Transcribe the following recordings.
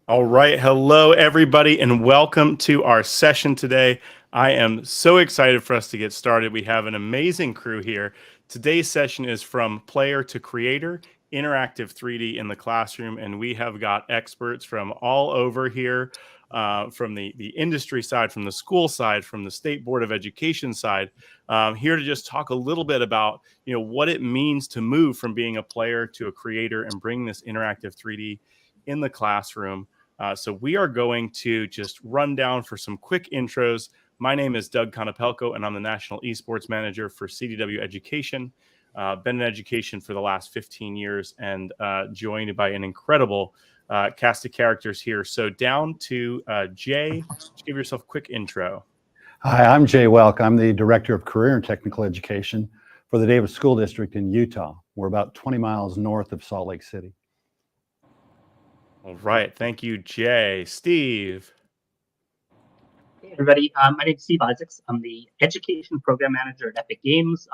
All right. Hello, everybody, and welcome to our session today. I am so excited for us to get started. We have an amazing crew here. Today's session is from player to creator, interactive 3D in the classroom, and we have got experts from all over here, from the industry side, from the school side, from the State Board of Education side, here to just talk a little bit about what it means to move from being a player to a creator and bring this interactive 3D in the classroom. So we are going to just run down for some quick intros. My name is Doug Konopelko, and I'm the National Esports Manager for CDW Education. Been in education for the last 15 years and joined by an incredible cast of characters here. So down to Jay, just give yourself a quick intro. Hi, I'm Jay Welk. I'm the Director of Career and Technical Education for the Davis School District in Utah. We're about 20 miles north of Salt Lake City. All right. Thank you, Jay. Steve. Hey, everybody. My name is Steve Isaacs. I'm the Education Program Manager at Epic Games,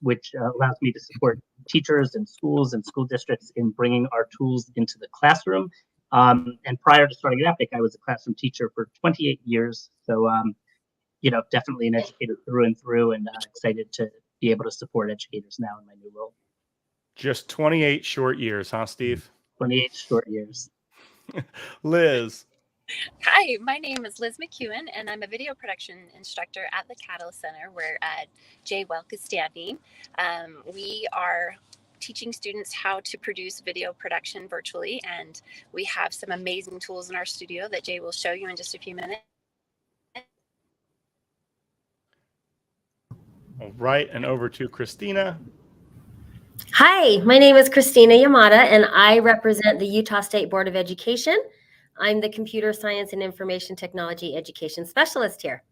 which allows me to support teachers and schools and school districts in bringing our tools into the classroom. And prior to starting at Epic, I was a classroom teacher for 28 years. So, definitely an educator through and through, and excited to be able to support educators now in my new role. Just 28 short years, huh, Steve? 28 short years. Liz. Hi, my name is Liz McEwen, and I'm a video production instructor at the Catalyst Center, where Jay Welk is standing. We are teaching students how to produce video production virtually, and we have some amazing tools in our studio that Jay will show you in just a few minutes. All right, and over to Christina. Hi, my name is Christina Yamada, and I represent the Utah State Board of Education. I'm the Computer Science and Information Technology Education Specialist here.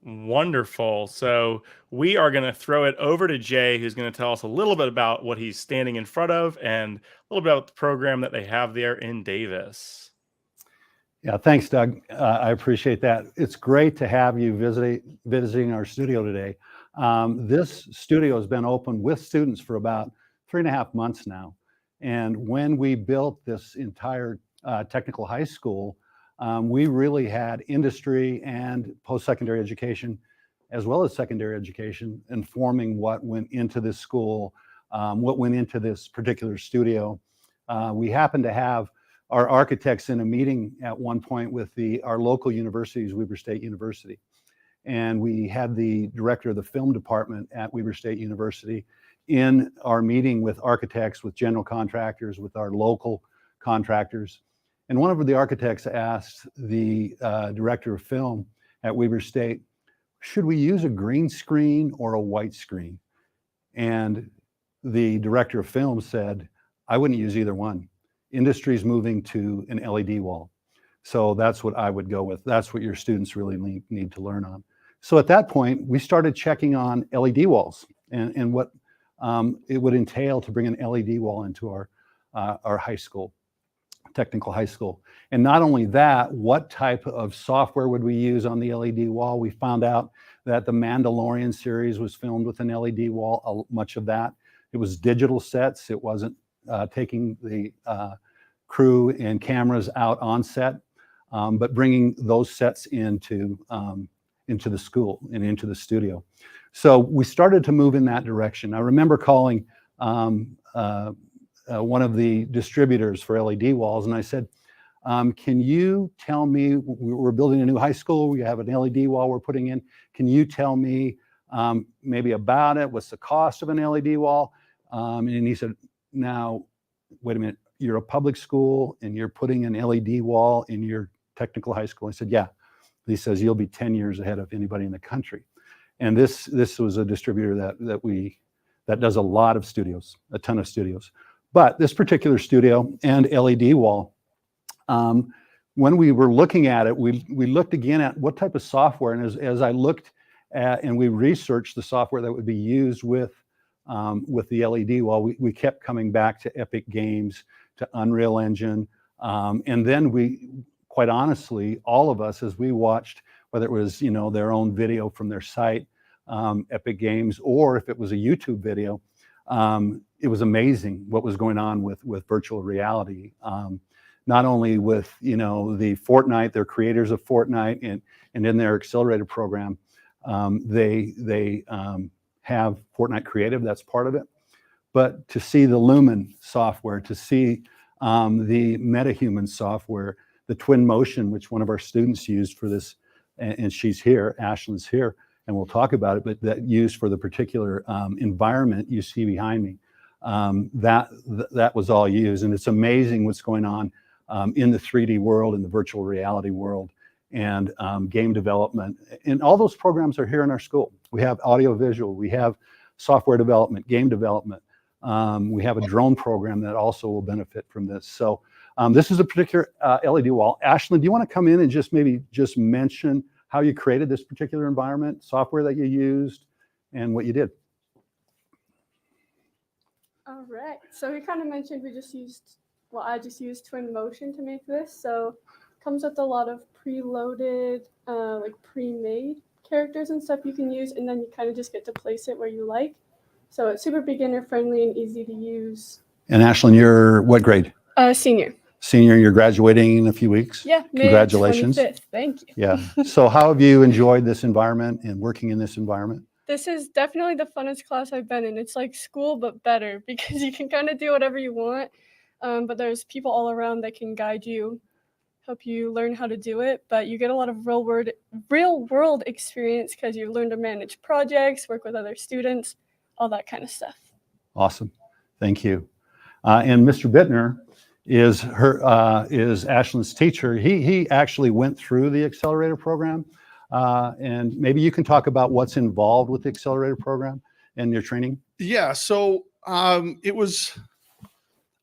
Wonderful. So we are going to throw it over to Jay, who's going to tell us a little bit about what he's standing in front of and a little bit about the program that they have there in Davis. Yeah, thanks, Doug. I appreciate that. It's great to have you visiting our studio today. This studio has been open with students for about 3.5 months now. And when we built this entire technical high school, we really had industry and post-secondary education, as well as secondary education, informing what went into this school, what went into this particular studio. We happen to have our architects in a meeting at one point with our local universities, Weber State University. And we had the director of the film department at Weber State University in our meeting with architects, with general contractors, with our local contractors. And one of the architects asked the director of film at Weber State, should we use a green screen or a white screen? And the director of film said, I wouldn't use either one. Industry's moving to an LED wall. So that's what I would go with. That's what your students really need to learn on. So at that point, we started checking on LED walls and what it would entail to bring an LED wall into our high school, technical high school. And not only that, what type of software would we use on the LED wall? We found out that the Mandalorian series was filmed with an LED wall, much of that. It was digital sets. It wasn't taking the crew and cameras out on set, but bringing those sets into the school and into the studio. So we started to move in that direction. I remember calling one of the distributors for LED walls, and I said, can you tell me, we're building a new high school, we have an LED wall we're putting in, can you tell me maybe about it, what's the cost of an LED wall? And he said, now, wait a minute, you're a public school and you're putting an LED wall in your technical high school? I said, yeah. He says, you'll be 10 years ahead of anybody in the country. And this was a distributor that does a lot of studios, a ton of studios. But this particular studio and LED wall, when we were looking at it, we looked again at what type of software. And as I looked at and we researched the software that would be used with the LED wall, we kept coming back to Epic Games, to Unreal Engine. And then quite honestly, all of us, as we watched, whether it was their own video from their site, Epic Games, or if it was a YouTube video, it was amazing what was going on with virtual reality. not only with, the Fortnite, they're creators of Fortnite, and in their accelerated program, they have Fortnite Creative, that's part of it. But to see the Lumen software, to see the MetaHuman software, the Twinmotion, which one of our students used for this, and she's here, Ashlyn's here, and we'll talk about it, but that used for the particular environment you see behind me, that was all used. And it's amazing what's going on in the 3D world, in the virtual reality world, and game development. And all those programs are here in our school. We have audiovisual, we have software development, game development. We have a drone program that also will benefit from this. So this is a particular LED wall. Ashlyn, do you want to come in and just mention how you created this particular environment, software that you used, and what you did? All right. So we kind of mentioned I just used Twinmotion to make this. So it comes with a lot of preloaded, like pre-made characters and stuff you can use, and then you kind of just get to place it where you like. So it's super beginner friendly and easy to use. And Ashlyn, you're what grade? Senior. Senior, you're graduating in a few weeks? Yeah, May congratulations. 25th. Thank you. Yeah. So how have you enjoyed this environment and working in this environment? This is definitely the funnest class I've been in. It's like school, but better because you can kind of do whatever you want. But there's people all around that can guide you, help you learn how to do it. But you get a lot of real world experience because you learn to manage projects, work with other students, all that kind of stuff. Awesome. Thank you. And Mr. Bittner is Ashlyn's teacher. He actually went through the accelerator program. And maybe you can talk about what's involved with the accelerator program and your training. Yeah. So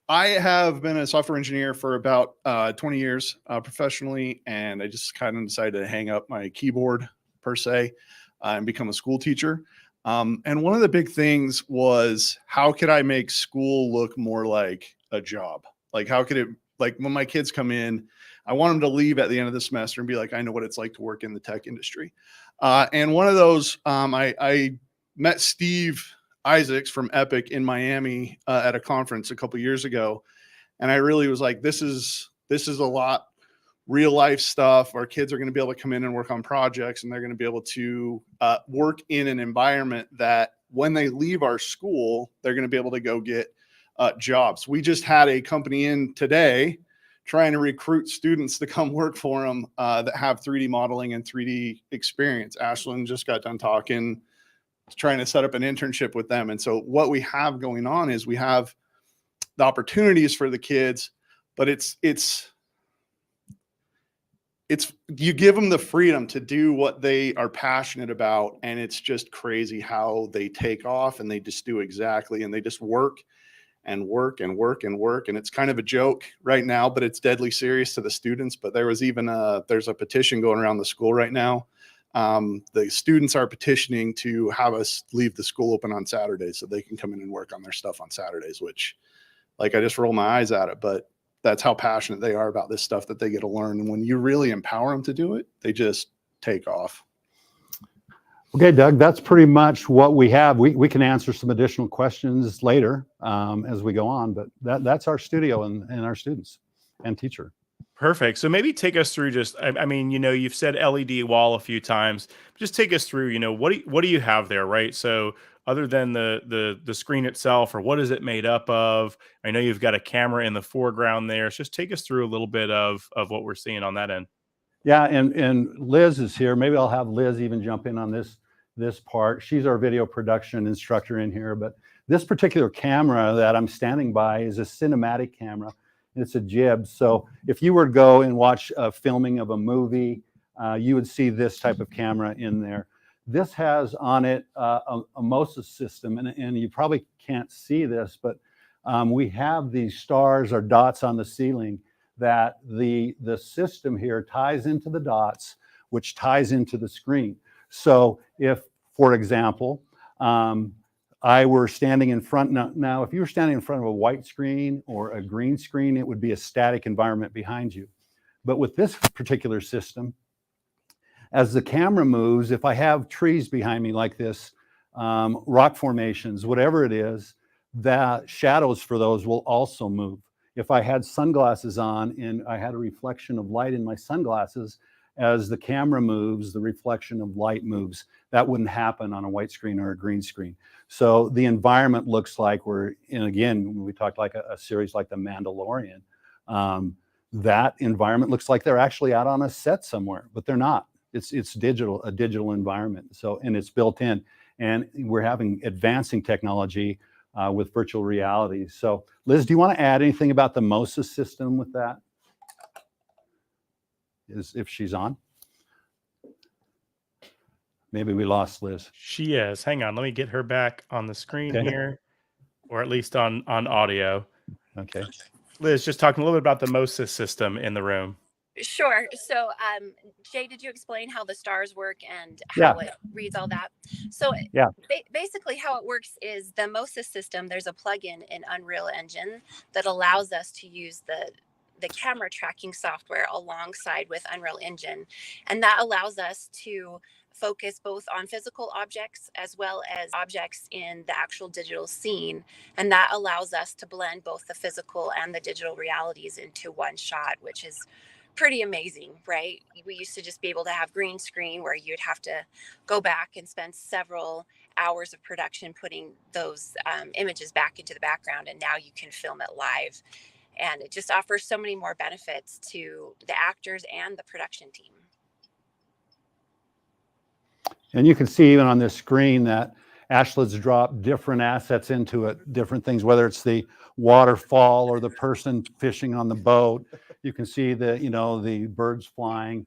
I have been a software engineer for about 20 years professionally, and I just kind of decided to hang up my keyboard per se and become a school teacher. And one of the big things was, how could I make school look more like a job? Like, how could it, like when my kids come in, I want them to leave at the end of the semester and be like, I know what it's like to work in the tech industry. And one of those, I met Steve Isaacs from Epic in Miami at a conference a couple years ago. And I really was like, this is a lot real life stuff. Our kids are going to be able to come in and work on projects, and they're going to be able to work in an environment that when they leave our school, they're going to be able to go get jobs. We just had a company in today trying to recruit students to come work for them that have 3D modeling and 3D experience. Ashlyn just got done trying to set up an internship with them. And so what we have going on is we have the opportunities for the kids, but it's you give them the freedom to do what they are passionate about. And it's just crazy how they take off and they just do exactly, and they just work and work and work and work. And it's kind of a joke right now, but it's deadly serious to the students. But there's a petition going around the school right now. The students are petitioning to have us leave the school open on Saturdays so they can come in and work on their stuff on Saturdays, which, like, I just roll my eyes at it, but that's how passionate they are about this stuff that they get to learn. And when you really empower them to do it, they just take off. Okay, Doug, that's pretty much what we have. We can answer some additional questions later as we go on, but that's our studio and our students and teacher. Perfect. So maybe take us through just, I mean, you've said LED wall a few times. Just take us through, what do you have there, right? So other than the screen itself, or what is it made up of? I know you've got a camera in the foreground there. So just take us through a little bit of what we're seeing on that end. Yeah, and Liz is here. Maybe I'll have Liz even jump in on this part. She's our video production instructor in here, but this particular camera that I'm standing by is a cinematic camera. It's a jib. So if you were to go and watch a filming of a movie, you would see this type of camera in there. This has on it a MOSA system, and you probably can't see this, but we have these stars or dots on the ceiling that the system here ties into the dots, which ties into the screen. So if, for example, I were standing in front, now if you were standing in front of a white screen or a green screen, it would be a static environment behind you. But with this particular system, as the camera moves, if I have trees behind me like this, rock formations, whatever it is, the shadows for those will also move. if I had sunglasses on and I had a reflection of light in my sunglasses, as the camera moves, the reflection of light moves. That wouldn't happen on a white screen or a green screen. So the environment looks like we're in, again, when we talked like a series like The Mandalorian, that environment looks like they're actually out on a set somewhere, but they're not. It's digital, a digital environment. So, and it's built in, and we're having advancing technology with virtual reality. So Liz, do you want to add anything about the MOSIS system with that? If she's on. Maybe we lost Liz. She is. Hang on. Let me get her back on the screen here, or at least on audio. Okay. Liz, just talking a little bit about the MOSIS system in the room. Sure. So, Jay, did you explain how the stars work and how it reads all that? So, basically, how it works is the MOSIS system. There's a plugin in Unreal Engine that allows us to use the camera tracking software alongside with Unreal Engine, and that allows us to focus both on physical objects as well as objects in the actual digital scene. And that allows us to blend both the physical and the digital realities into one shot, which is pretty amazing, right? We used to just be able to have green screen where you'd have to go back and spend several hours of production putting those images back into the background. And now you can film it live. And it just offers so many more benefits to the actors and the production team. And you can see even on this screen that Ashley's dropped different assets into it, different things, whether it's the waterfall or the person fishing on the boat. You can see the, the birds flying.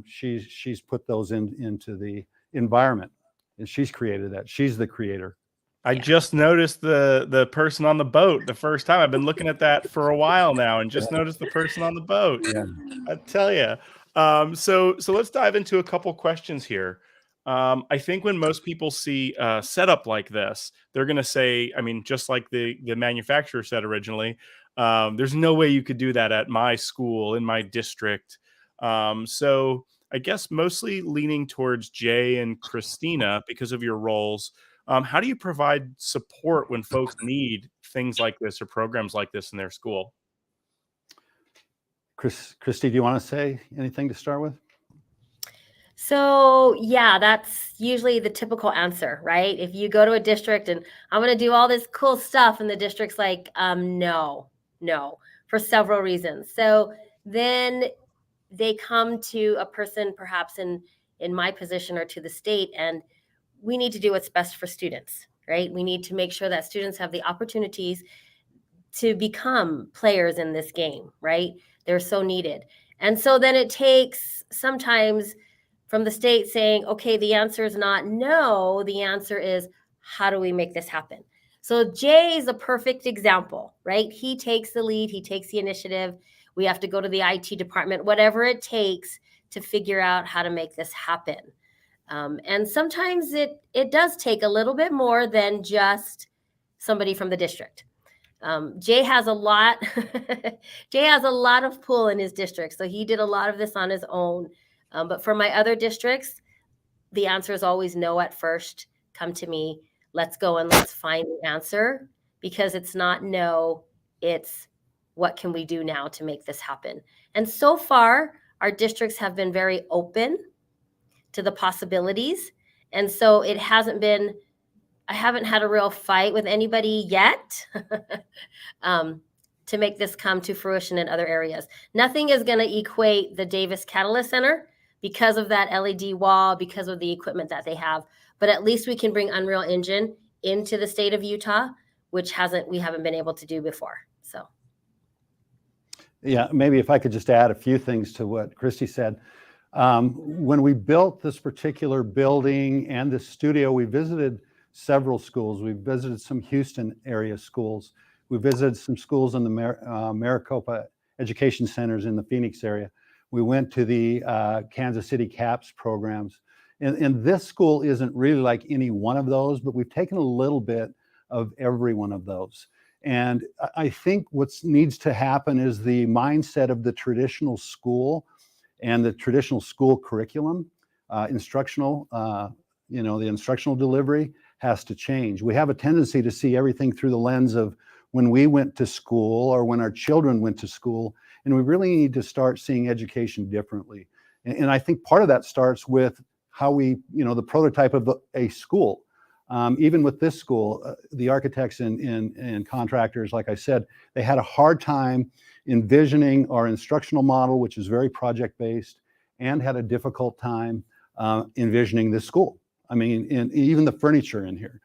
She's put those into the environment, and she's created that. She's the creator. I just noticed the person on the boat the first time. I've been looking at that for a while now, and just noticed the person on the boat. Yeah. I tell you. So let's dive into a couple questions here. I think when most people see a setup like this, they're going to say, I mean, just like the manufacturer said originally, there's no way you could do that at my school, in my district. So I guess mostly leaning towards Jay and Christina because of your roles. How do you provide support when folks need things like this or programs like this in their school? Christy, do you want to say anything to start with? So yeah, that's usually the typical answer, right? If you go to a district and I'm going to do all this cool stuff and the district's like, no, for several reasons. So then they come to a person perhaps in my position or to the state, and we need to do what's best for students, right? We need to make sure that students have the opportunities to become players in this game, right? They're so needed. And so then it takes sometimes from the state saying, okay, the answer is not no, the answer is, how do we make this happen? So Jay is a perfect example, right? He takes the lead, he takes the initiative. We have to go to the IT department, whatever it takes to figure out how to make this happen. And sometimes it does take a little bit more than just somebody from the district. Jay has a lot, Jay has a lot of pull in his district. So he did a lot of this on his own. But for my other districts, the answer is always no at first. Come to me. Let's go and let's find the answer, because it's not no, it's what can we do now to make this happen? And so far, our districts have been very open to the possibilities. And so it hasn't been, I haven't had a real fight with anybody yet to make this come to fruition in other areas. Nothing is going to equate the Davis Catalyst Center because of that LED wall, because of the equipment that they have. But at least we can bring Unreal Engine into the state of Utah, which we haven't been able to do before. So. Yeah, maybe if I could just add a few things to what Christy said. When we built this particular building and the studio, we visited several schools. We visited some Houston area schools. We visited some schools in the Maricopa Education Centers in the Phoenix area. We went to the Kansas City CAPS programs. And this school isn't really like any one of those, but we've taken a little bit of every one of those. And I think what needs to happen is the mindset of the traditional school and the traditional school curriculum, the instructional delivery has to change. We have a tendency to see everything through the lens of when we went to school or when our children went to school. And we really need to start seeing education differently. And I think part of that starts with how we, the prototype of a school. Even with this school, the architects and contractors, like I said, they had a hard time envisioning our instructional model, which is very project-based, and had a difficult time envisioning this school. I mean, and even the furniture in here.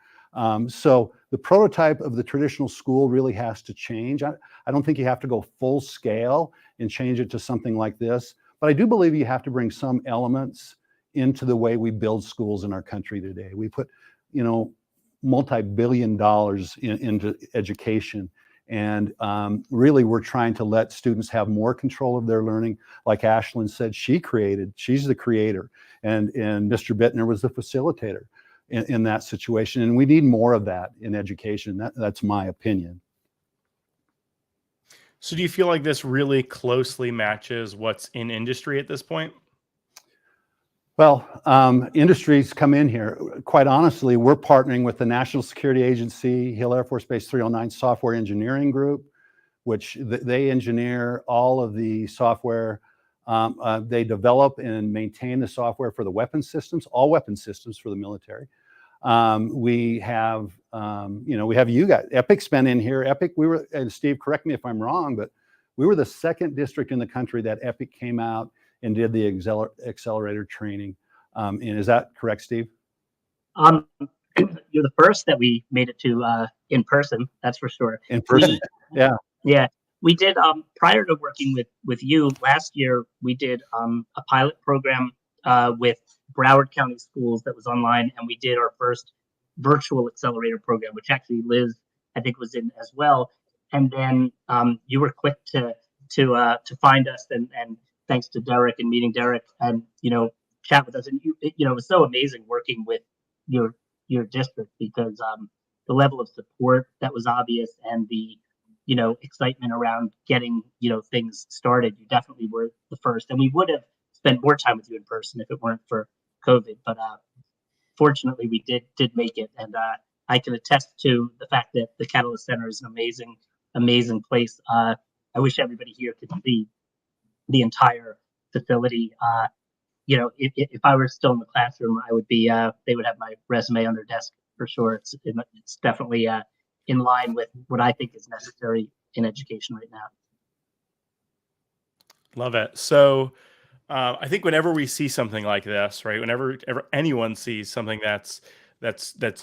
So the prototype of the traditional school really has to change. I don't think you have to go full scale and change it to something like this, but I do believe you have to bring some elements into the way we build schools in our country today. We put, multi-billion dollars into education. And really, we're trying to let students have more control of their learning. Like Ashlyn said, she's the creator. And Mr. Bittner was the facilitator in that situation. And we need more of that in education. That's my opinion. So do you feel like this really closely matches what's in industry at this point? Well, industries come in here. Quite honestly, we're partnering with the National Security Agency, Hill Air Force Base 309 Software Engineering Group, which they engineer all of the software. They develop and maintain the software for the weapon systems, all weapon systems for the military. We have you guys. Epic's been in here. Epic, and Steve, correct me if I'm wrong, but we were the second district in the country that Epic came out and did the accelerator training. And is that correct, Steve? You're the first that we made it to in person. That's for sure. In person, yeah. Yeah, we did. Prior to working with you last year, we did a pilot program with Broward County Schools that was online, and we did our first virtual accelerator program, which actually Liz, I think, was in as well. And then you were quick to find us, and thanks to Derek and meeting Derek, and chat with us. And it was so amazing working with your district, because the level of support that was obvious, and the excitement around getting things started. You definitely were the first, and we would have spent more time with you in person if it weren't for COVID. But fortunately, we did make it, and I can attest to the fact that the Catalyst Center is an amazing place. I wish everybody here could see the entire facility. If I were still in the classroom, I would be. They would have my resume on their desk for sure. It's definitely in line with what I think is necessary in education right now. Love it. So I think whenever we see something like this, right, whenever anyone sees something that's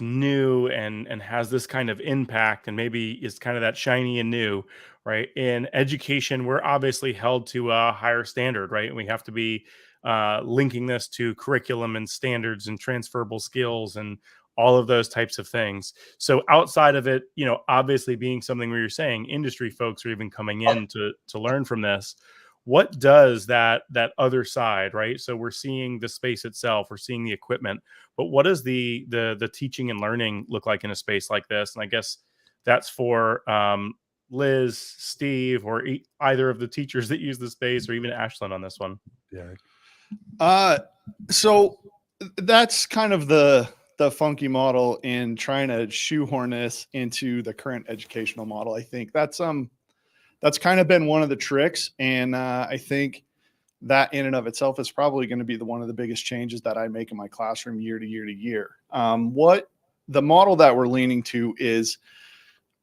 new and has this kind of impact, and maybe is kind of that shiny and new, right? In education, we're obviously held to a higher standard, right? And we have to be linking this to curriculum and standards and transferable skills and all of those types of things. So outside of it, obviously being something where you're saying industry folks are even coming in to learn from this, what does that other side, right? So we're seeing the space itself, we're seeing the equipment, but what does the teaching and learning look like in a space like this? And I guess that's for Liz, Steve, or either of the teachers that use the space, or even Ashlyn on this one. Yeah. So that's kind of the funky model in trying to shoehorn this into the current educational model. I think that's kind of been one of the tricks. And I think that in and of itself is probably going to be one of the biggest changes that I make in my classroom year to year to year. What the model that we're leaning to is,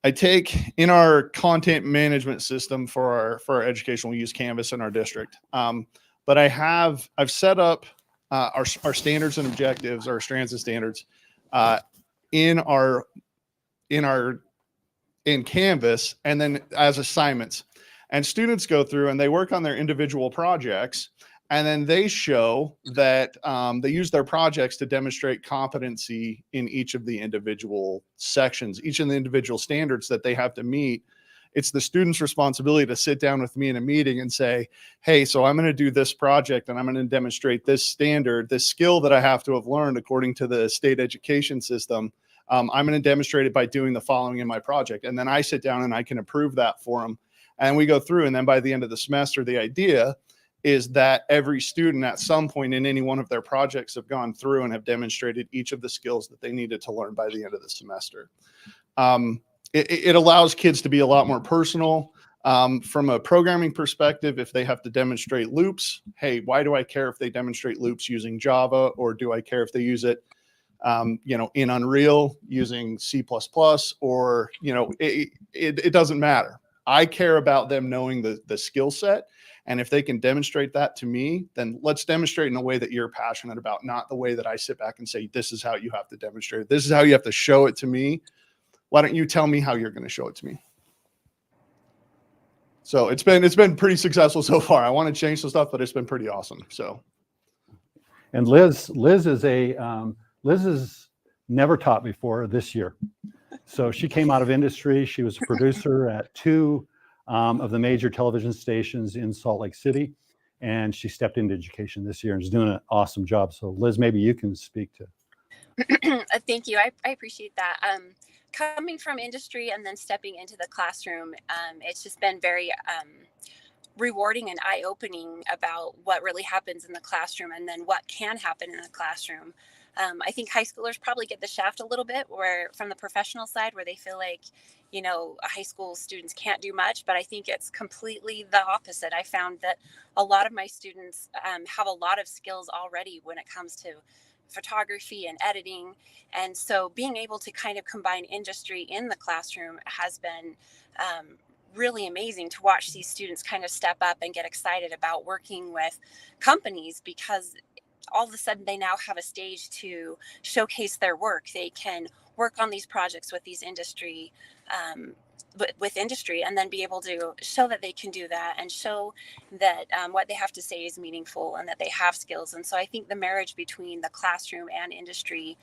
I take in our content management system for our education, we use Canvas in our district. But I've set up our standards and objectives, our strands of standards in Canvas, and then as assignments. And students go through and they work on their individual projects, and then they show that they use their projects to demonstrate competency in each of the individual sections, each of the individual standards that they have to meet. It's the student's responsibility to sit down with me in a meeting and say, hey, so I'm going to do this project, and I'm going to demonstrate this standard, this skill that I have to have learned according to the state education system. I'm going to demonstrate it by doing the following in my project. And then I sit down and I can approve that for them. And we go through, and then by the end of the semester, the idea is that every student at some point in any one of their projects have gone through and have demonstrated each of the skills that they needed to learn by the end of the semester. it allows kids to be a lot more personal. From a programming perspective, if they have to demonstrate loops, hey, why do I care if they demonstrate loops using Java, or do I care if they use it, in Unreal using C++, or, it doesn't matter. I care about them knowing the skill set. And if they can demonstrate that to me, then let's demonstrate in a way that you're passionate about, not the way that I sit back and say, this is how you have to demonstrate it. This is how you have to show it to me. Why don't you tell me how you're going to show it to me? So it's been pretty successful so far. I want to change some stuff, but it's been pretty awesome. So, And Liz has never taught before this year. So she came out of industry. She was a producer at 2 of the major television stations in Salt Lake City, and she stepped into education this year and is doing an awesome job. So Liz, maybe you can speak to. Thank you. I appreciate that. Coming from industry and then stepping into the classroom, it's just been very rewarding and eye-opening about what really happens in the classroom and then what can happen in the classroom. I think high schoolers probably get the shaft a little bit where from the professional side where they feel like, high school students can't do much, but I think it's completely the opposite. I found that a lot of my students have a lot of skills already when it comes to photography and editing. And so being able to kind of combine industry in the classroom has been really amazing to watch these students kind of step up and get excited about working with companies, because all of a sudden they now have a stage to showcase their work. They can work on these projects with these industry, and then be able to show that they can do that and show that what they have to say is meaningful and that they have skills. And so I think the marriage between the classroom and industry,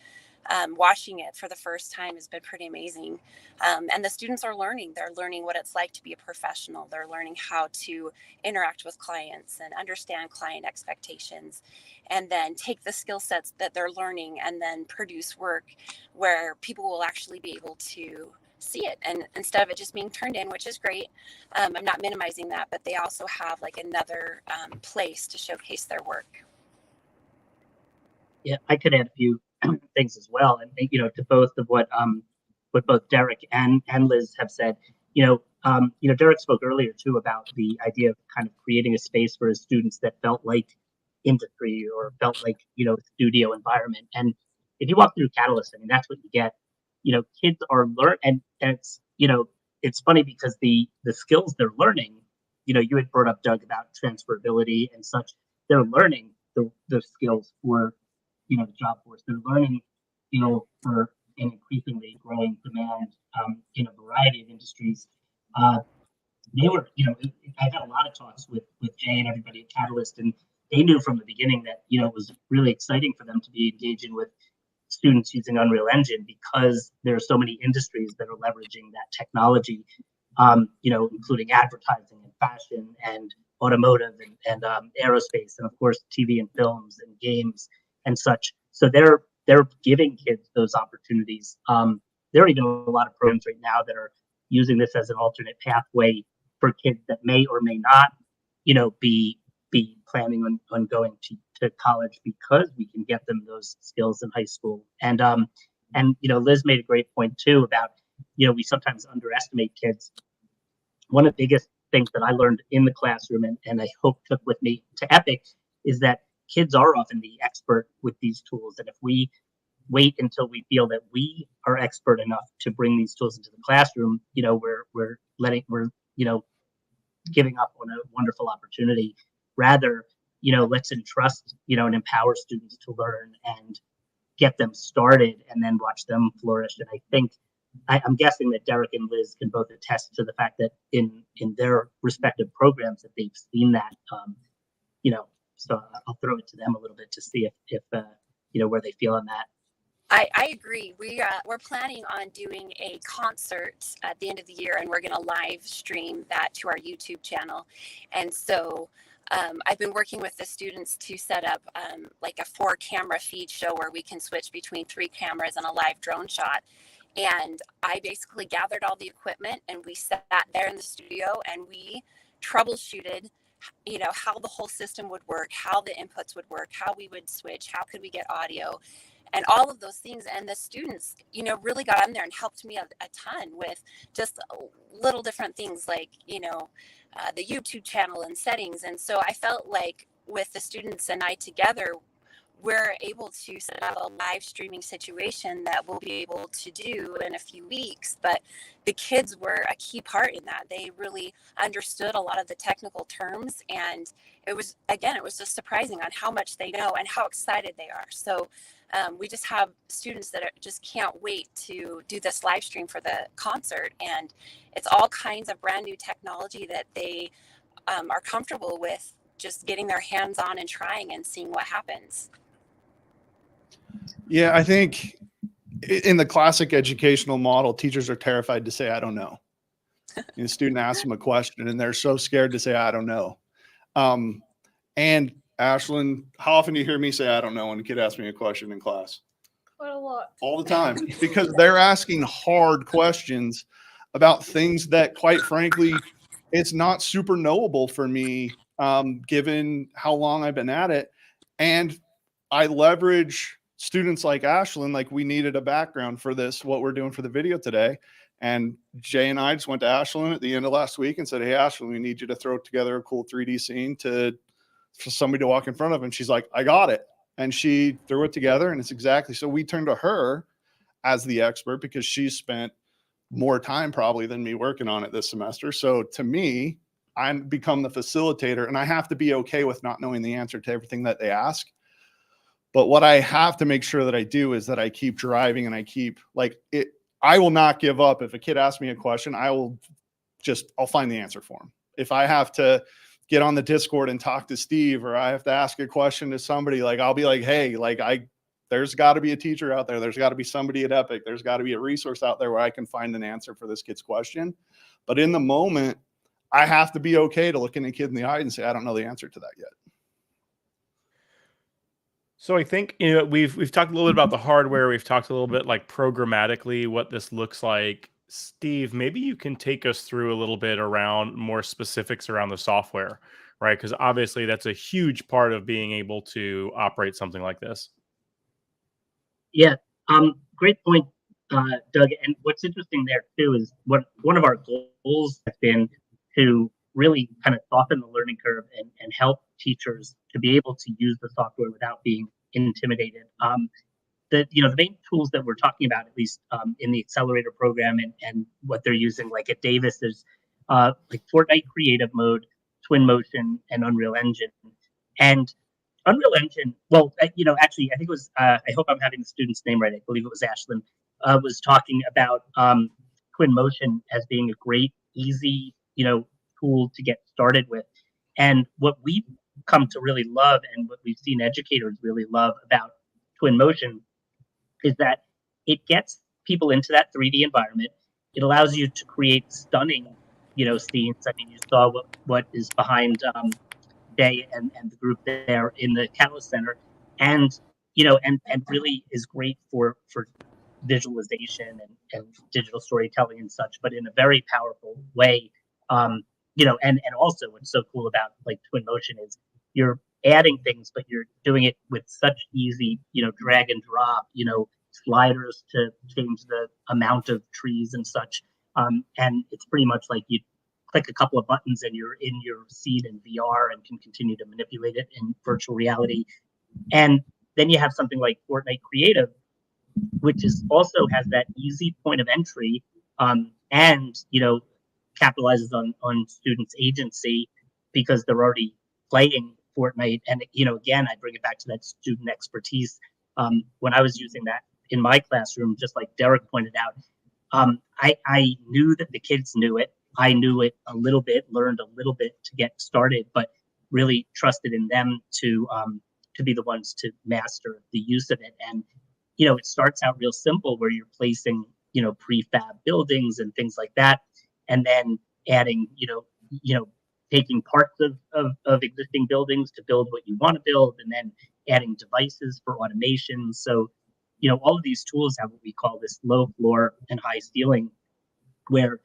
watching it for the first time has been pretty amazing. And the students are learning. They're learning what it's like to be a professional. They're learning how to interact with clients and understand client expectations, and then take the skill sets that they're learning and then produce work where people will actually be able to see it, and instead of it just being turned in, which is great. I'm not minimizing that, but they also have like another place to showcase their work. Yeah, I could add a few things as well, and to both of what both Derek and Liz have said. Derek spoke earlier too about the idea of kind of creating a space for his students that felt like industry or felt like studio environment. And if you walk through Catalyst, I mean, that's what you get. Kids are and it's funny because the skills they're learning, you had brought up, Doug, about transferability and such. They're learning the skills for the job force. They're learning for an increasingly growing demand in a variety of industries. They were I've had a lot of talks with Jay and everybody at Catalyst, and they knew from the beginning that it was really exciting for them to be engaging with students using Unreal Engine, because there are so many industries that are leveraging that technology, including advertising and fashion and automotive and aerospace, and of course TV and films and games and such. So they're giving kids those opportunities. There are even a lot of programs right now that are using this as an alternate pathway for kids that may or may not, be planning on going to college, because we can get them those skills in high school. And Liz made a great point too about, we sometimes underestimate kids. One of the biggest things that I learned in the classroom and I hope took with me to Epic is that kids are often the expert with these tools. And if we wait until we feel that we are expert enough to bring these tools into the classroom, we're giving up on a wonderful opportunity. Rather, let's entrust, and empower students to learn and get them started and then watch them flourish. And I think, I'm guessing that Derek and Liz can both attest to the fact that in their respective programs that they've seen that, so I'll throw it to them a little bit to see if where they feel on that. I agree. We're planning on doing a concert at the end of the year, and we're going to live stream that to our YouTube channel. And so I've been working with the students to set up like a 4-camera feed show where we can switch between 3 cameras and a live drone shot. And I basically gathered all the equipment and we sat there in the studio and we troubleshooted how the whole system would work, how the inputs would work, how we would switch, how could we get audio. and all of those things. And the students, really got on there and helped me a ton with just little different things like, the YouTube channel and settings. And so I felt like with the students and I together, we're able to set up a live streaming situation that we'll be able to do in a few weeks. But the kids were a key part in that. They really understood a lot of the technical terms. And it was just surprising on how much they know and how excited they are. So we just have students that just can't wait to do this live stream for the concert. And it's all kinds of brand new technology that they are comfortable with just getting their hands on and trying and seeing what happens. Yeah, I think in the classic educational model, teachers are terrified to say, I don't know. And the student asks them a question and they're so scared to say, I don't know. And Ashlyn, how often do you hear me say, I don't know when a kid asks me a question in class? Quite a lot. All the time, because they're asking hard questions about things that, quite frankly, it's not super knowable for me, given how long I've been at it. And I leverage students like Ashlyn, like we needed a background for this, what we're doing for the video today. And Jay and I just went to Ashlyn at the end of last week and said, hey, Ashlyn, we need you to throw together a cool 3D scene for somebody to walk in front of. And she's like, I got it. And she threw it together. And it's exactly, so we turned to her as the expert because she spent more time probably than me working on it this semester. So to me, I become the facilitator and I have to be okay with not knowing the answer to everything that they ask. But what I have to make sure that I do is that I keep driving and I keep I will not give up. If a kid asks me a question, I'll find the answer for him. If I have to get on the Discord and talk to Steve, or I have to ask a question to somebody, I'll be like, hey, there's got to be a teacher out there. There's got to be somebody at Epic. There's got to be a resource out there where I can find an answer for this kid's question. But in the moment, I have to be okay to look in a kid in the eye and say, I don't know the answer to that yet. So I think, we've talked a little bit about the hardware. We've talked a little bit like programmatically what this looks like. Steve, maybe you can take us through a little bit around more specifics around the software, right? Because obviously that's a huge part of being able to operate something like this. Yeah, great point, Doug. And what's interesting there too is one of our goals has been to really kind of soften the learning curve and help teachers to be able to use the software without being intimidated. The main tools that we're talking about, at least in the accelerator program and what they're using, like at Davis, there's like Fortnite Creative Mode, Twinmotion, and Unreal Engine. And Unreal Engine, well, actually, I think it was, I hope I'm having the student's name right. I believe it was Ashlyn, was talking about Twinmotion as being a great, easy, tool to get started with. And what we've come to really love and what we've seen educators really love about Twinmotion is that it gets people into that 3D environment. It allows you to create stunning, scenes. I mean, you saw what is behind Day and the group there in the Catalyst Center, and and really is great for visualization and digital storytelling and such, but in a very powerful way. And also what's so cool about like Twinmotion is you're adding things, but you're doing it with such easy, drag and drop, sliders to change the amount of trees and such. And it's pretty much like you click a couple of buttons and you're in your seat in VR and can continue to manipulate it in virtual reality. And then you have something like Fortnite Creative, which is also has that easy point of entry, and capitalizes on students' agency because they're already playing Fortnite. And again, I bring it back to that student expertise. When I was using that in my classroom, just like Derek pointed out, I knew that the kids knew it. I knew it a little bit, learned a little bit to get started, but really trusted in them to be the ones to master the use of it. And it starts out real simple where you're placing prefab buildings and things like that, and then adding taking parts of existing buildings to build what you want to build, and then adding devices for automation. So all of these tools have what we call this low floor and high ceiling, where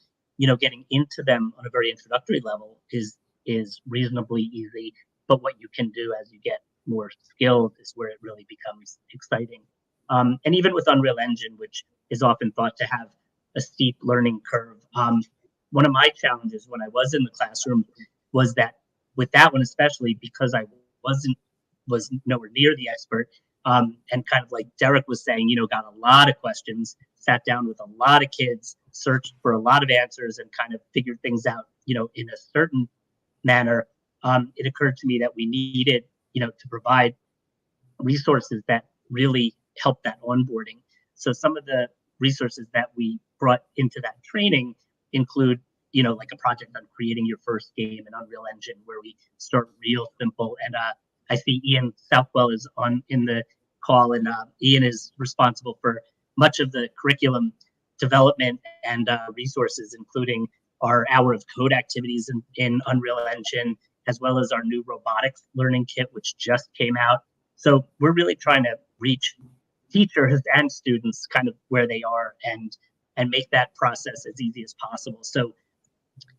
getting into them on a very introductory level is reasonably easy, but what you can do as you get more skilled is where it really becomes exciting. And even with Unreal Engine, which is often thought to have a steep learning curve. One of my challenges when I was in the classroom was that with that one, especially because I was nowhere near the expert, and kind of like Derek was saying, got a lot of questions, sat down with a lot of kids, searched for a lot of answers, and kind of figured things out, in a certain manner. It occurred to me that we needed, to provide resources that really help that onboarding. So some of the resources that we brought into that training include, like a project on creating your first game in Unreal Engine, where we start real simple. And I see Ian Southwell is in the call, and Ian is responsible for much of the curriculum development and resources, including our hour of code activities in Unreal Engine, as well as our new robotics learning kit, which just came out. So we're really trying to reach teachers and students kind of where they are and make that process as easy as possible. So,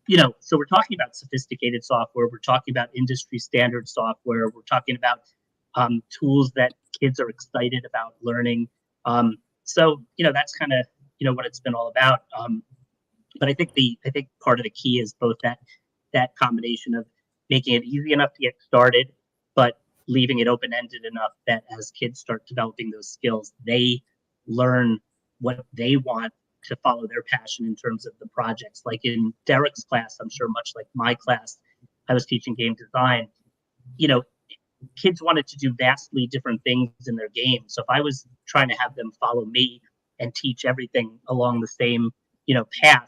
so we're talking about sophisticated software. We're talking about industry standard software. We're talking about tools that kids are excited about learning. So, that's kind of, what it's been all about. But I think part of the key is both that combination of making it easy enough to get started, but leaving it open-ended enough that as kids start developing those skills, they learn what they want to follow their passion in terms of the projects. Like in Derek's class, I'm sure much like my class, I was teaching game design. Kids wanted to do vastly different things in their game. So if I was trying to have them follow me and teach everything along the same, path,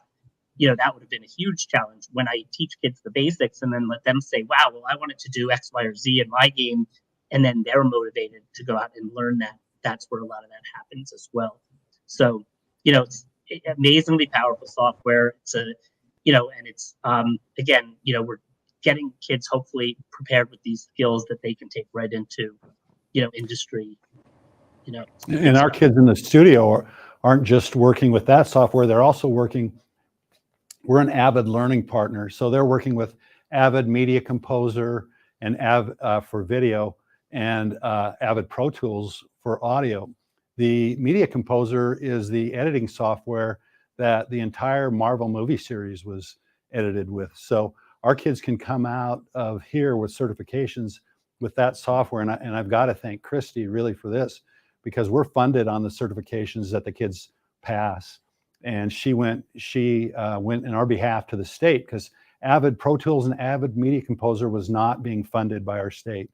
that would have been a huge challenge. When I teach kids the basics and then let them say, wow, well, I wanted to do X, Y, or Z in my game, and then they're motivated to go out and learn that. That's where a lot of that happens as well. So, it's amazingly powerful software. It's and it's, again, we're getting kids hopefully prepared with these skills that they can take right into, industry, And our kids in the studio aren't just working with that software. They're also working, we're an Avid learning partner. So they're working with Avid Media Composer and for video, and Avid Pro Tools for audio. The Media Composer is the editing software that the entire Marvel movie series was edited with. So our kids can come out of here with certifications with that software. And I've got to thank Christy really for this, because we're funded on the certifications that the kids pass. And she went in our behalf to the state, because Avid Pro Tools and Avid Media Composer was not being funded by our state.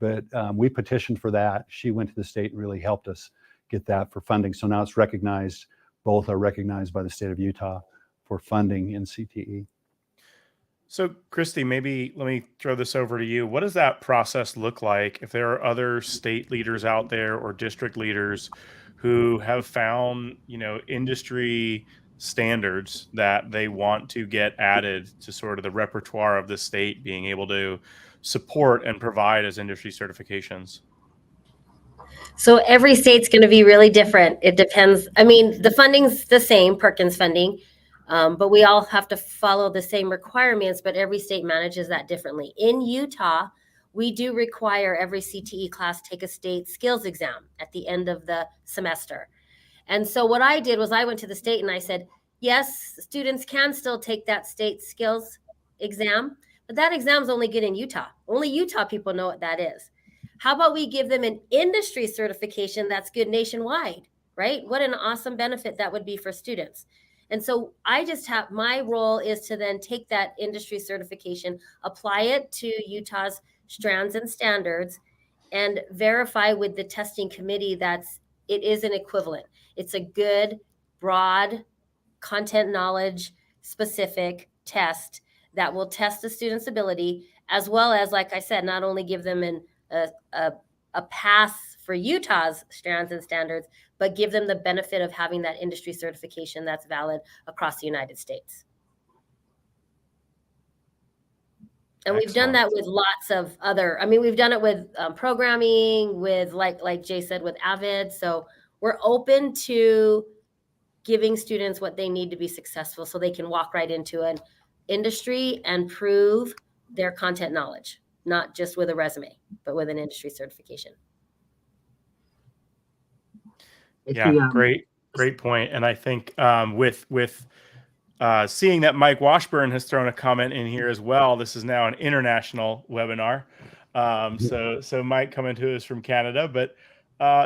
But we petitioned for that. She went to the state and really helped us get that for funding. So now it's recognized, both are recognized by the state of Utah for funding in CTE. So, Christy, maybe let me throw this over to you. What does that process look like if there are other state leaders out there or district leaders who have found, industry standards that they want to get added to sort of the repertoire of the state being able to support and provide as industry certifications? So every state's going to be really different. It depends. I mean, the funding's the same, Perkins funding, but we all have to follow the same requirements, but every state manages that differently. In Utah, we do require every CTE class take a state skills exam at the end of the semester. And so what I did was I went to the state and I said, yes, students can still take that state skills exam, but that exam's only good in Utah. Only Utah people know what that is. How about we give them an industry certification that's good nationwide, right? What an awesome benefit that would be for students. And so I just have, my role is to then take that industry certification, apply it to Utah's strands and standards, and verify with the testing committee that it is an equivalent. It's a good, broad, content knowledge specific test that will test the student's ability, as well as, like I said, not only give them a pass for Utah's strands and standards, but give them the benefit of having that industry certification that's valid across the United States. And Excellent. We've done that with lots of other, I mean, we've done it with programming, with like Jay said, with Avid. So we're open to giving students what they need to be successful so they can walk right into an industry and prove their content knowledge, not just with a resume, but with an industry certification. Yeah, great point. And I think with seeing that Mike Washburn has thrown a comment in here as well. This is now an international webinar. So Mike coming to us from Canada, but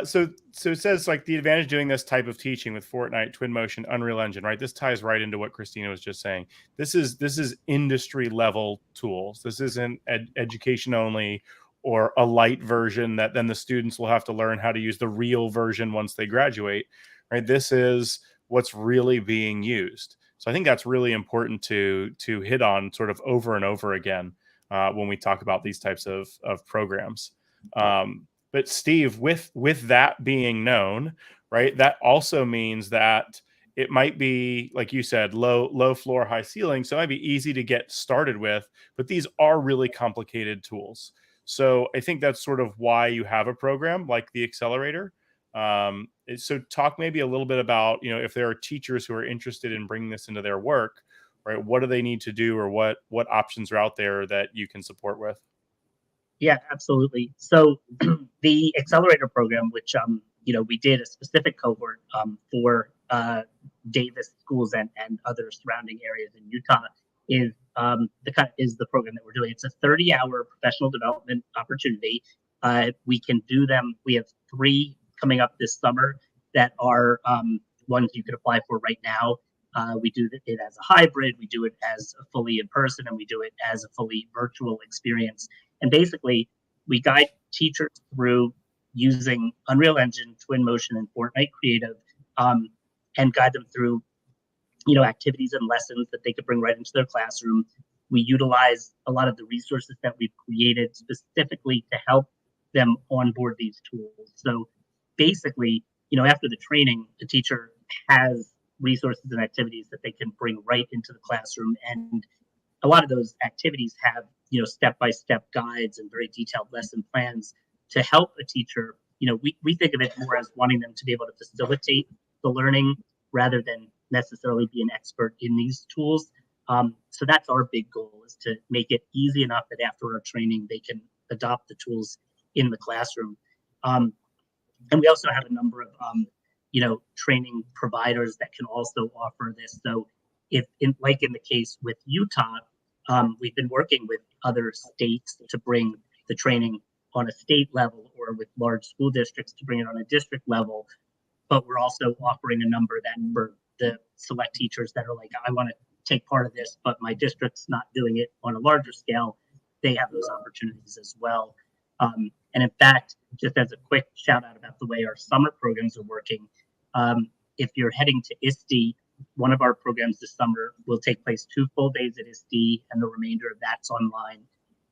so it says like the advantage of doing this type of teaching with Fortnite, Twinmotion, Unreal Engine, right? This ties right into what Christina was just saying. This is industry level tools. This isn't education only or a light version that then the students will have to learn how to use the real version once they graduate, right? This is what's really being used. So I think that's really important to hit on sort of over and over again when we talk about these types of programs. But Steve, with that being known, right, that also means that it might be, like you said, low floor, high ceiling. So it might be easy to get started with, but these are really complicated tools. So I think that's sort of why you have a program like the Accelerator. So talk maybe a little bit about, if there are teachers who are interested in bringing this into their work, right? What do they need to do, or what options are out there that you can support with? Yeah, absolutely. So the Accelerator program, which we did a specific cohort for Davis schools and other surrounding areas in Utah, is the program that we're doing. It's a 30-hour professional development opportunity. We can do them. We have 3 coming up this summer that are ones you could apply for right now. We do it as a hybrid, we do it as a fully in person, and we do it as a fully virtual experience. And basically, we guide teachers through using Unreal Engine, Twinmotion, and Fortnite Creative, and guide them through activities and lessons that they could bring right into their classroom. We utilize a lot of the resources that we've created specifically to help them onboard these tools. So basically, after the training, the teacher has resources and activities that they can bring right into the classroom. And a lot of those activities have, step-by-step guides and very detailed lesson plans to help a teacher. We think of it more as wanting them to be able to facilitate the learning rather than necessarily be an expert in these tools. So that's our big goal, is to make it easy enough that after our training, they can adopt the tools in the classroom. And we also have a number of, training providers that can also offer this. So like in the case with Utah, we've been working with other states to bring the training on a state level, or with large school districts to bring it on a district level. But we're also offering a number that for the select teachers that are like, I want to take part of this, but my district's not doing it on a larger scale, they have those opportunities as well. And in fact, just as a quick shout out about the way our summer programs are working, if you're heading to ISTE, one of our programs this summer will take place 2 full days at ISTE, and the remainder of that's online.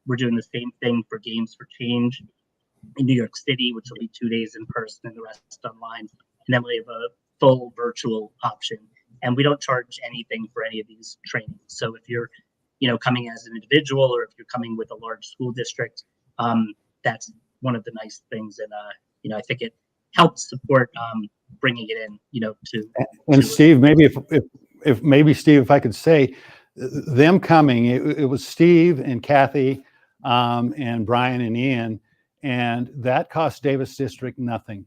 We're doing the same thing for Games for Change in New York City, which will be 2 days in person and the rest online. And then we have a full virtual option. And we don't charge anything for any of these trainings. So if you're, coming as an individual, or if you're coming with a large school district, that's one of the nice things. And, I think it helps support bringing it in, And Steve, maybe if I could say, them coming, it was Steve and Kathy and Brian and Ian, and that cost Davis District nothing.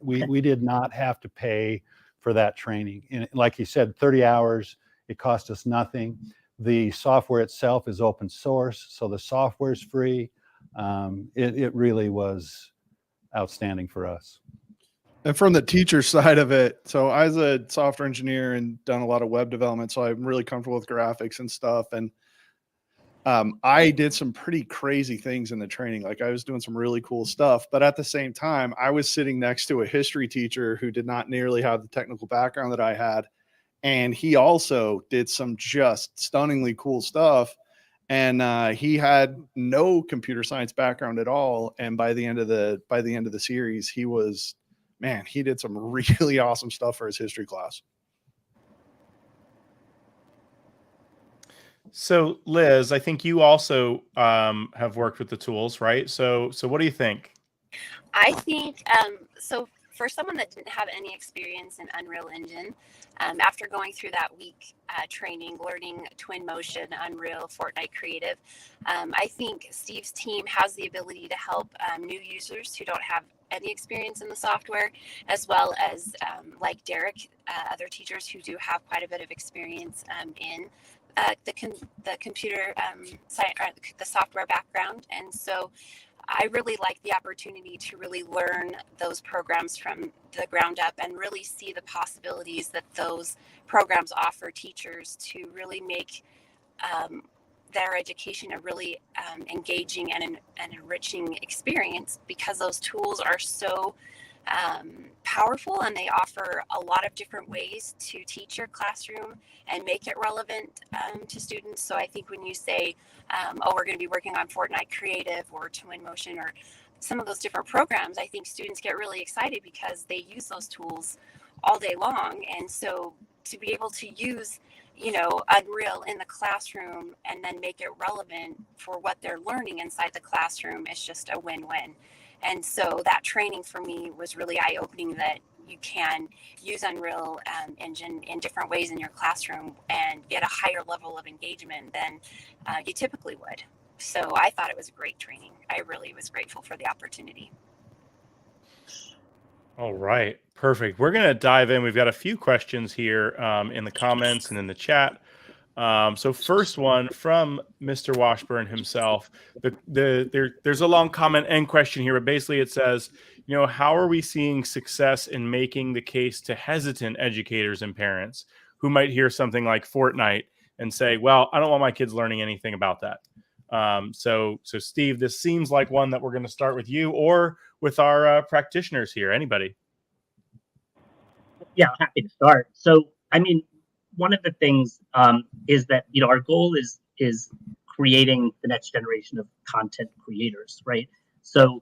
We did not have to pay for that training. And like you said, 30 hours, it cost us nothing. The software itself is open source, so the software is free. It really was outstanding for us. And from the teacher side of it, so I was a software engineer and done a lot of web development, so I'm really comfortable with graphics and stuff. And I did some pretty crazy things in the training. Like, I was doing some really cool stuff, but at the same time, I was sitting next to a history teacher who did not nearly have the technical background that I had. And he also did some just stunningly cool stuff. And he had no computer science background at all. And by the end of the series, he did some really awesome stuff for his history class. So Liz, I think you also have worked with the tools, right? So what do you think? I think, so for someone that didn't have any experience in Unreal Engine, after going through that week training, learning Twinmotion, Unreal, Fortnite Creative, I think Steve's team has the ability to help new users who don't have any experience in the software, as well as like Derek, other teachers who do have quite a bit of experience in the computer science, or the software background. And so I really like the opportunity to really learn those programs from the ground up and really see the possibilities that those programs offer teachers to really make their education a really engaging and enriching experience, because those tools are so powerful and they offer a lot of different ways to teach your classroom and make it relevant to students. So I think when you say, oh, we're going to be working on Fortnite Creative or Twinmotion or some of those different programs, I think students get really excited because they use those tools all day long. And so to be able to use, you know, Unreal in the classroom and then make it relevant for what they're learning inside the classroom is just a win-win. And so that training for me was really eye-opening, that you can use Unreal Engine in different ways in your classroom and get a higher level of engagement than you typically would. So I thought it was a great training. I really was grateful for the opportunity. All right, perfect. We're going to dive in. We've got a few questions here in the comments and in the chat. So first one from Mr. Washburn himself. There's a long comment and question here, but basically it says, you know, how are we seeing success in making the case to hesitant educators and parents who might hear something like Fortnite and say, well, I don't want my kids learning anything about that. So Steve, this seems like one that we're going to start with you or with our practitioners here. Anybody? Yeah, happy to start. So, I mean, one of the things is that, you know, our goal is creating the next generation of content creators, right? So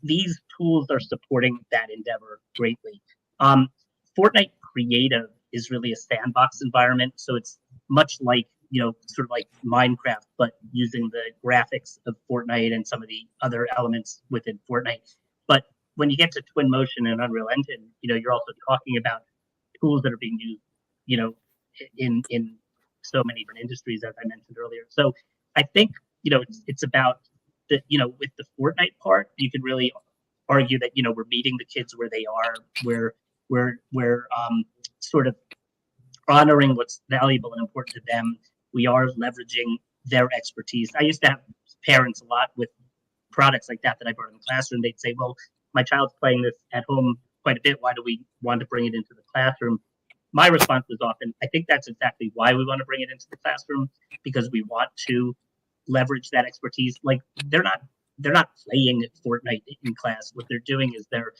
these tools are supporting that endeavor greatly. Fortnite Creative is really a sandbox environment, so it's much like, you know, sort of like Minecraft, but using the graphics of Fortnite and some of the other elements within Fortnite. But when you get to Twinmotion and Unreal Engine, you know, you're also talking about tools that are being used, you know, in so many different industries, as I mentioned earlier. So I think, you know, it's about the, you know, with the Fortnite part, you could really argue that, you know, we're meeting the kids where they are, we're sort of honoring what's valuable and important to them. We are leveraging their expertise. I used to have parents a lot with products like that I brought in the classroom. They'd say, well, my child's playing this at home quite a bit. Why do we want to bring it into the classroom? My response was often, I think that's exactly why we want to bring it into the classroom, because we want to leverage that expertise. Like they're not playing Fortnite in class. What they're doing is they're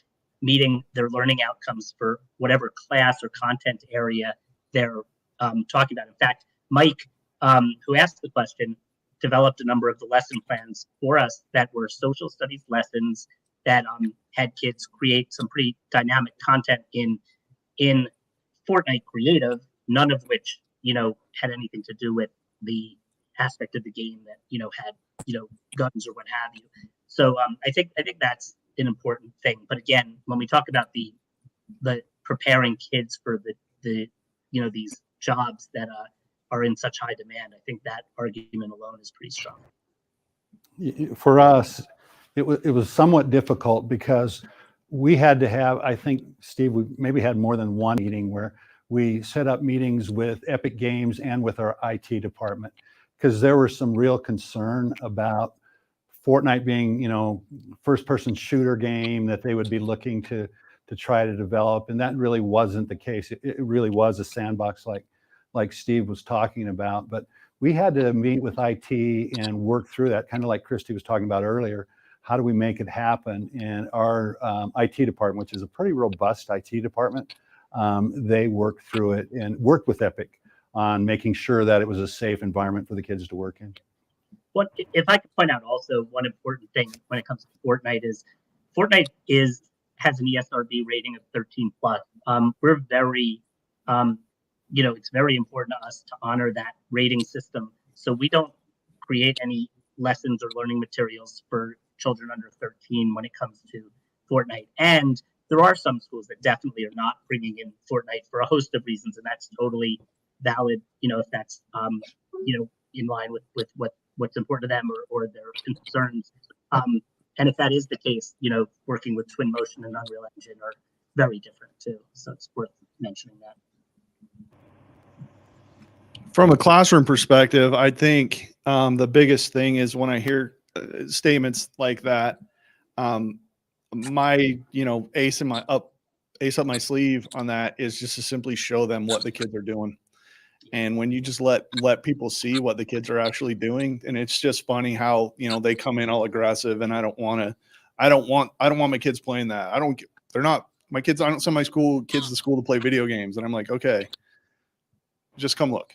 meeting their learning outcomes for whatever class or content area they're talking about. In fact, Mike, who asked the question, developed a number of the lesson plans for us that were social studies lessons that had kids create some pretty dynamic content in Fortnite Creative, none of which, you know, had anything to do with the aspect of the game that, you know, had, you know, guns or what have you. So I think that's an important thing. But again, when we talk about the preparing kids for the you know, these jobs that are in such high demand, I think that argument alone is pretty strong. For us, it was somewhat difficult because we had to have, I think, Steve, we maybe had more than one meeting where we set up meetings with Epic Games and with our IT department, because there was some real concern about Fortnite being, you know, first-person shooter game that they would be looking to try to develop, and that really wasn't the case. It really was a sandbox like Steve was talking about. But we had to meet with IT and work through that, kind of like Christy was talking about earlier. How do we make it happen? And our IT department, which is a pretty robust IT department, they worked through it and worked with Epic on making sure that it was a safe environment for the kids to work in. What if I could point out also one important thing when it comes to Fortnite is has an ESRB rating of 13 plus. We're very, you know, it's very important to us to honor that rating system. So we don't create any lessons or learning materials for children under 13 when it comes to Fortnite. And there are some schools that definitely are not bringing in Fortnite for a host of reasons, and that's totally valid. You know, if that's you know, in line with what's important to them or their concerns. And if that is the case, working with Twinmotion and Unreal Engine are very different too. So it's worth mentioning that. From a classroom perspective, I think the biggest thing is when I hear statements like that, my ace up my sleeve on that is just to simply show them what the kids are doing. And when you just let people see what the kids are actually doing, and it's just funny how they come in all aggressive, and I don't want my kids playing that. They're not my kids. I don't send my kids to school to play video games. And I'm like, okay, just come look,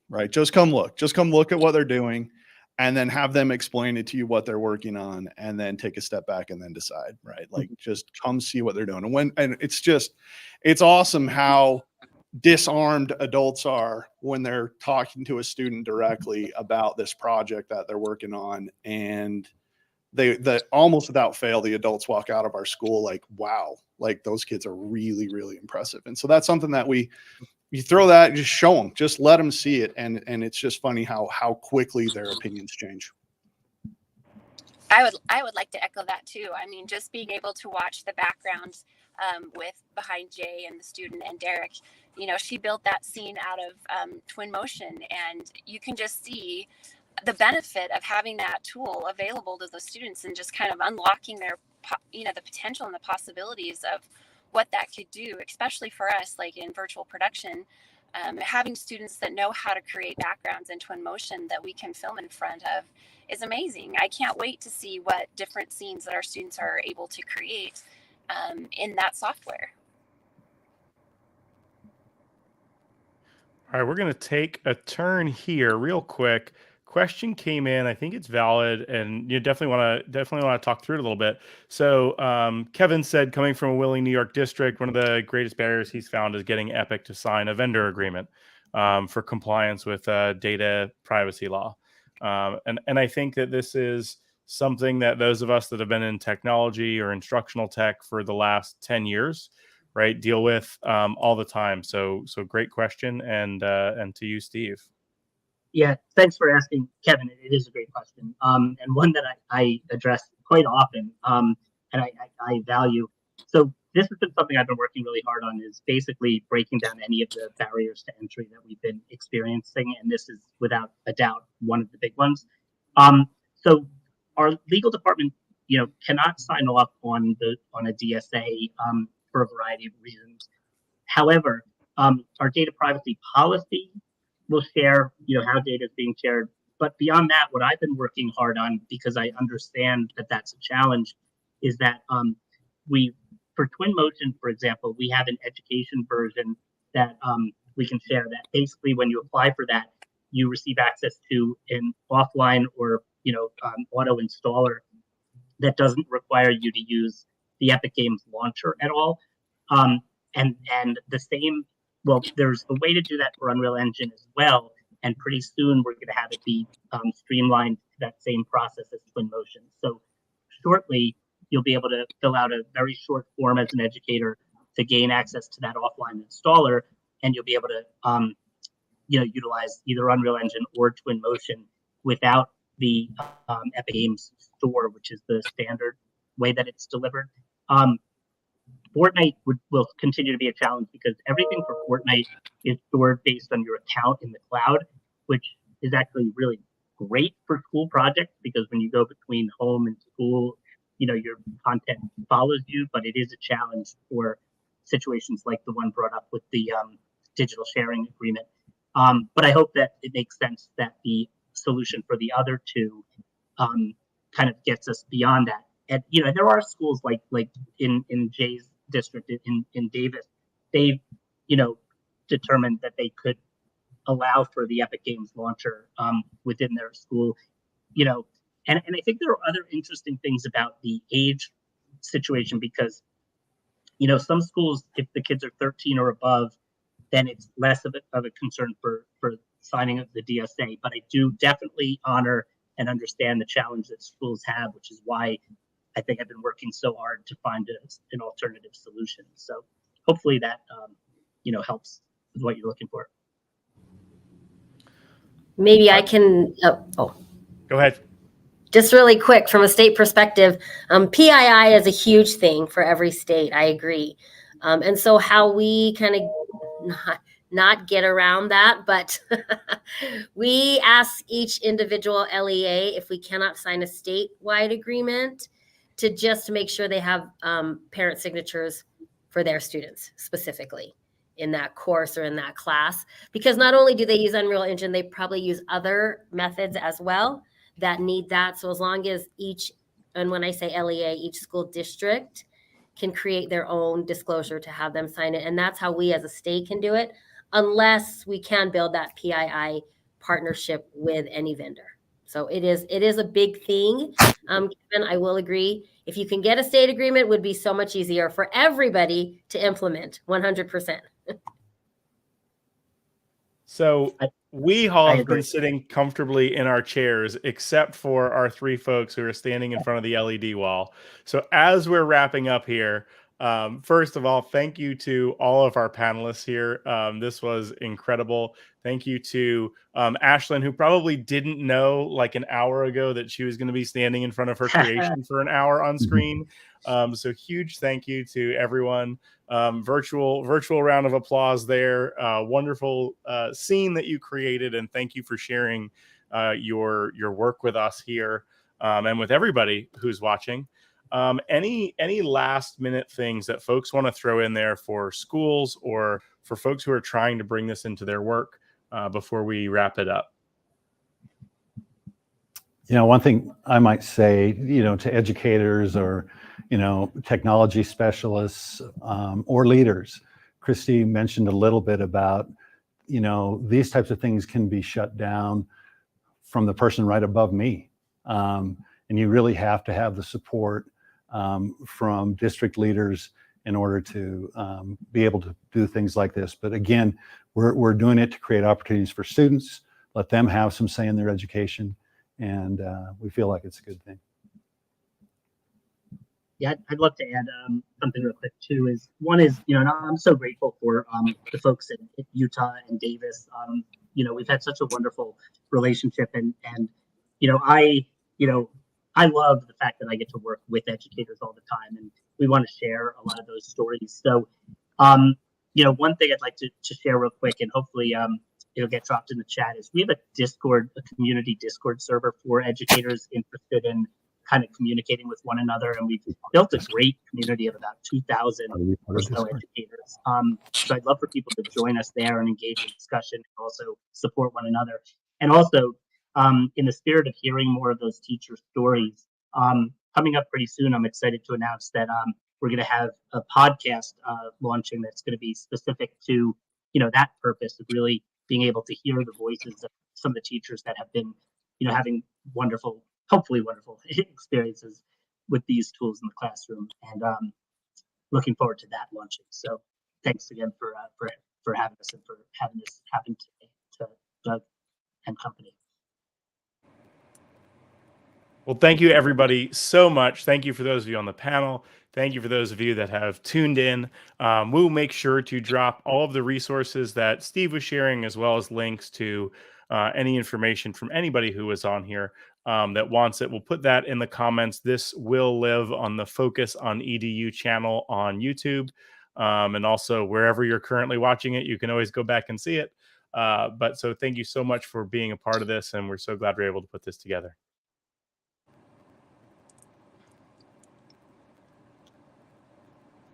right? Just come look at what they're doing, and then have them explain it to you what they're working on, and then take a step back and then decide, right? Like, just come see what they're doing. And it's awesome how disarmed adults are when they're talking to a student directly about this project that they're working on. And they almost without fail, the adults walk out of our school like, wow, like those kids are really, really impressive. And so that's something that you throw that, just show them, just let them see it. And it's just funny how quickly their opinions change. I would like to echo that too. I mean, just being able to watch the background with behind Jay and the student and Derek, she built that scene out of Twinmotion, and you can just see the benefit of having that tool available to the students and just kind of unlocking their, the potential and the possibilities of what that could do, especially for us, like in virtual production. Having students that know how to create backgrounds in Twinmotion that we can film in front of is amazing. I can't wait to see what different scenes that our students are able to create in that software. All right, we're going to take a turn here real quick. Question came in. I think it's valid, and you definitely want to talk through it a little bit. So Kevin said, coming from a willing New York district, one of the greatest barriers he's found is getting Epic to sign a vendor agreement for compliance with data privacy law. And I think that this is something that those of us that have been in technology or instructional tech for the last 10 years, right, deal with all the time. So great question, and to you, Steve. Yeah, thanks for asking, Kevin. It is a great question, and one that I address quite often, and I value. So this has been something I've been working really hard on, is basically breaking down any of the barriers to entry that we've been experiencing, and this is without a doubt one of the big ones. So our legal department, cannot sign off on a DSA for a variety of reasons. However, our data privacy policy will share, how data is being shared. But beyond that, what I've been working hard on, because I understand that that's a challenge, is that for Twinmotion, for example, we have an education version that we can share. That basically, when you apply for that, you receive access to an offline or auto installer that doesn't require you to use the Epic Games launcher at all. And the same. Well, there's a way to do that for Unreal Engine as well, and pretty soon we're going to have it be streamlined to that same process as Twinmotion. So shortly, you'll be able to fill out a very short form as an educator to gain access to that offline installer, and you'll be able to utilize either Unreal Engine or Twinmotion without the Epic Games Store, which is the standard way that it's delivered. Fortnite will continue to be a challenge because everything for Fortnite is stored based on your account in the cloud, which is actually really great for school projects, because when you go between home and school, your content follows you, but it is a challenge for situations like the one brought up with the digital sharing agreement. But I hope that it makes sense that the solution for the other two kind of gets us beyond that. And there are schools like in Jay's district in Davis, they've determined that they could allow for the Epic Games launcher within their school, and I think there are other interesting things about the age situation, because some schools, if the kids are 13 or above, then it's less of a concern for signing up the DSA. But I do definitely honor and understand the challenge that schools have, which is why I think I've been working so hard to find an alternative solution. So hopefully that helps with what you're looking for. Maybe I can. Oh. Go ahead. just really quick from a state perspective, PII is a huge thing for every state. I agree. And so how we kind of not get around that, but we ask each individual LEA if we cannot sign a statewide agreement to just make sure they have parent signatures for their students specifically in that course or in that class. Because not only do they use Unreal Engine, they probably use other methods as well that need that. So as long as each, and when I say LEA, each school district can create their own disclosure to have them sign it. And that's how we as a state can do it, unless we can build that PII partnership with any vendor. So it is a big thing. Kevin, I will agree. If you can get a state agreement, it would be so much easier for everybody to implement 100%. So we all I have agree. been sitting comfortably in our chairs, except for our three folks who are standing in front of the LED wall. So as we're wrapping up here, first of all, thank you to all of our panelists here. This was incredible. Thank you to Ashlyn, who probably didn't know like an hour ago that she was going to be standing in front of her creation for an hour on screen. So huge thank you to everyone. Virtual round of applause there. Wonderful scene that you created, and thank you for sharing your work with us here and with everybody who's watching. Any last minute things that folks want to throw in there for schools or for folks who are trying to bring this into their work before we wrap it up? One thing I might say, to educators or, technology specialists or leaders, Christy mentioned a little bit about, these types of things can be shut down from the person right above me. And you really have to have the support from district leaders in order to be able to do things like this. But again, we're doing it to create opportunities for students, let them have some say in their education. And we feel like it's a good thing. Yeah, I'd love to add something real quick too. One is, and I'm so grateful for the folks at Utah and Davis. We've had such a wonderful relationship, and I love the fact that I get to work with educators all the time, and we want to share a lot of those stories. So, one thing I'd like to share real quick, and hopefully it'll get dropped in the chat, is we have a community Discord server for educators interested in kind of communicating with one another, and we've built a great community of about 2,000 or so educators. So I'd love for people to join us there and engage in discussion, and also support one another. And also, in the spirit of hearing more of those teacher stories, coming up pretty soon, I'm excited to announce that we're going to have a podcast launching that's going to be specific to that purpose of really being able to hear the voices of some of the teachers that have been having hopefully wonderful experiences with these tools in the classroom, and looking forward to that launching. So thanks again for having us and for having this happen today to Doug and company. Well, thank you everybody so much. Thank you for those of you on the panel. Thank you for those of you that have tuned in. We'll make sure to drop all of the resources that Steve was sharing, as well as links to any information from anybody who was on here that wants it. We'll put that in the comments. This will live on the Focus on EDU channel on YouTube. And also wherever you're currently watching it, you can always go back and see it. But so thank you so much for being a part of this, and we're so glad we're able to put this together.